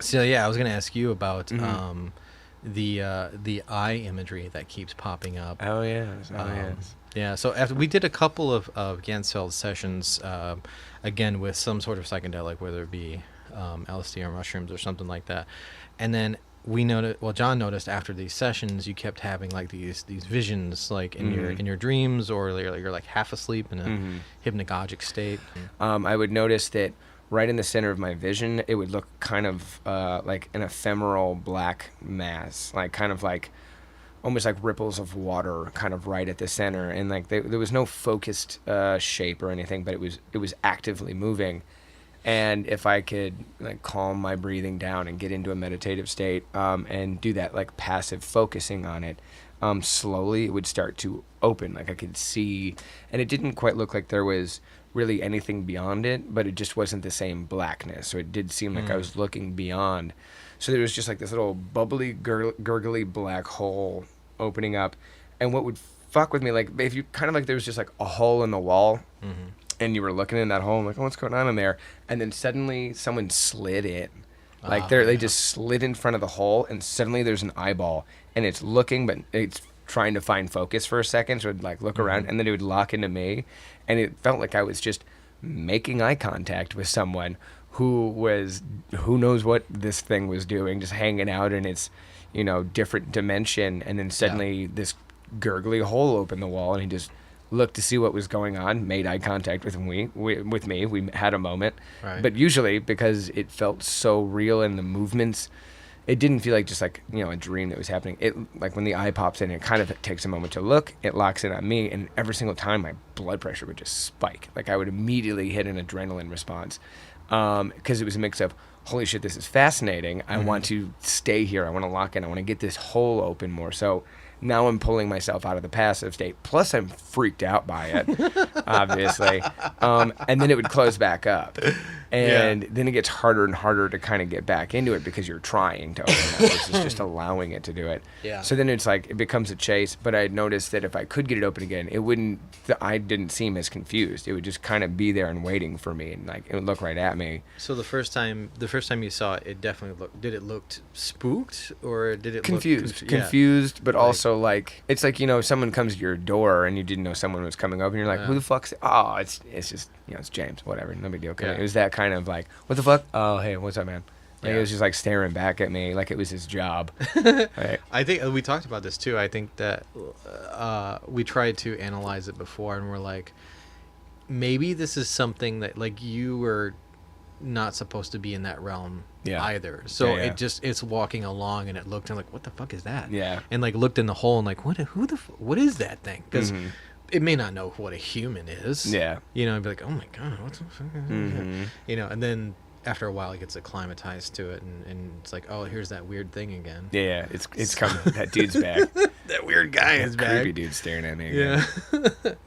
So yeah, I was gonna ask you about Mm-hmm. the eye imagery that keeps popping up. Oh yes, oh yes. Yeah, so after we did a couple of Gansfeld sessions, again with some sort of psychedelic, whether it be LSD or mushrooms or something like that, and then we noticed. Well, John noticed after these sessions, you kept having like these visions, like Mm-hmm. in your dreams, or you're like half asleep in a Mm-hmm. hypnagogic state. I would notice that right in the center of my vision, it would look kind of like an ephemeral black mass, like kind of like almost like ripples of water, kind of right at the center, and like there was no focused shape or anything, but it was actively moving. And if I could like calm my breathing down and get into a meditative state, and do that like passive focusing on it, slowly it would start to open. Like I could see, and it didn't quite look like there was really anything beyond it, but it just wasn't the same blackness. So it did seem like I Mm. was looking beyond. So there was just like this little bubbly, gurgly black hole opening up. And what would fuck with me, like if you kind of like there was just like a hole in the wall, Mm-hmm. and you were looking in that hole and like, oh, what's going on in there? And then suddenly someone slid in. Like they Yeah. just slid in front of the hole, and suddenly there's an eyeball, and it's looking, but it's trying to find focus for a second, so it'd like look Mm-hmm. around, and then it would lock into me, and it felt like I was just making eye contact with someone who knows what this thing was doing, just hanging out in its, different dimension, and then Yeah. suddenly this gurgly hole opened the wall, and he just looked to see what was going on, made eye contact with me. We had a moment, Right. but usually because it felt so real in the movements, it didn't feel like just like a dream that was happening. It like when the eye pops in, it kind of takes a moment to look. It locks in on me, and every single time my blood pressure would just spike. Like I would immediately hit an adrenaline response, because it was a mix of holy shit, this is fascinating. I want to stay here. I want to lock in. I want to get this hole open more. So now I'm pulling myself out of the passive state. Plus, I'm freaked out by it, obviously. And then it would close back up. And then it gets harder and harder to kind of get back into it because you're trying to open it versus just allowing it to do it. Yeah. So then it's like it becomes a chase. But I noticed that if I could get it open again, the eye didn't seem as confused. It would just kind of be there and waiting for me, and like it would look right at me. So the first time you saw it, it definitely looked. Did it look spooked or did it Confused, look? Yeah. confused, but Like- also like it's like someone comes to your door and you didn't know someone was coming up, and you're like, who Yeah. the fuck's? Oh, it's just it's James, whatever, no big deal. Yeah. It was that kind of like, what the fuck? Oh, hey, what's up, man? Like Yeah. it was just like staring back at me like it was his job. Right. I think we talked about this too. I think that we tried to analyze it before, and we're like, maybe this is something that like you were not supposed to be in that realm Yeah. either. So Yeah. it's walking along, and it looked and like, what the fuck is that? Yeah. And like looked in the hole and like, what is that thing? Because Mhm. it may not know what a human is. Yeah. I'd be like, oh my god, what the fuck is that? Mhm. And then after a while it gets acclimatized to it, and it's like, oh, here's that weird thing again. Yeah, it's coming. That dude's back. That weird guy is That creepy back. dude staring at me again. Yeah.